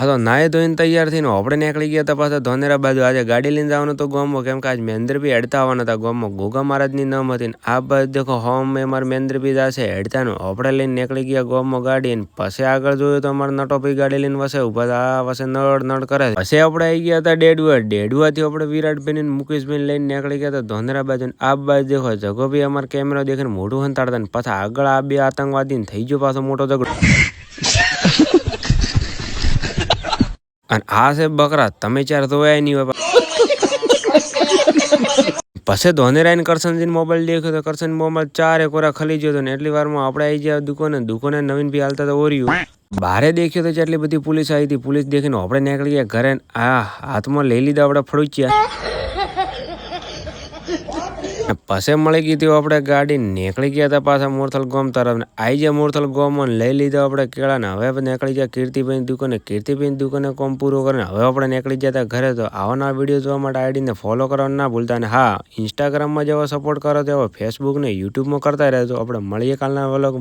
હા તો નાહી ધોઈને તૈયાર થઈને આપણે નીકળી ગયા હતા પાછા ધોનેરા બાજુ. આજે ગાડી લઈને જવાનું તો ગામમાં, કેમ કે આજ મહેન્દ્રભાઈ હેડતા આવવાના હતા ગામમાં. ગોગા મહારાજની નામ હતી ને આ બાજુ દેખો હોમ અમારે મહેન્દ્રભાઈ જશે હેડતાનું. આપણે લઈને નીકળી ગયા ગામમાં ગાડી, ને પછી આગળ જોયું તો અમારે નટોભાઈ ગાડી લઈને વસે ઉભા આ વસે નડ કરે. પછી આપણે આવી ગયા હતા ડેડવાથી આપણે વિરાટભાઈ ને મુકેશભાઈ લઈને નીકળી ગયા હતા ધોનેરા બાજુ. આ બાજુ દેખો જગોભાઈ અમારે કેમેરો દેખીને મોઢું હંતાડતા ને પાછા આગળ આ બે આતંકવાદીને થઈ ગયો પાછો મોટો ઝઘડો. અને આ છે બકરા, તમે ચાર ધોયા નહીં હોય. પછી ધોનેરાઈને કરશનજીને મોબાઈલ દેખ્યો તો કરશન મોબાઈલ ચારે કોરા ખલી ગયો હતો ને એટલી વારમાં આપણે આવી ગયા દુકાને નવીન ભાઈ હાલતા તો ઓર્યું. બારે દેખ્યો તો એટલી બધી પોલીસ આવી હતી. પોલીસ દેખીને આપણે નીકળી ગયા ઘરે. આ હાથમાં લઈ લીધા આપણે ફળુચ્યા. પછી મળી ગઈ હતી આપણે ગાડી, નીકળી ગયા હતા પાછા મોરથલ ગોમ તરફ. આવી ગયા મોરથલ ગોમમાં લઈ લીધા આપણે કેળાને. હવે નીકળી ગયા કીર્તિભાઈ દુકાને. કીર્તિભાઈ દુકાને કોમ પૂરો કરીને હવે આપણે નીકળી ગયા હતા ઘરે. તો આવાના વિડીયો જોવા માટે આઈડીને ફોલો કરવાનું ના ભૂલતા. અને હા, ઇન્સ્ટાગ્રામમાં જેવો સપોર્ટ કરો તેવો ફેસબુક ને યુટ્યુબમાં કરતા રહેજો. આપણે મળીએ કાલના વ્લોગમાં.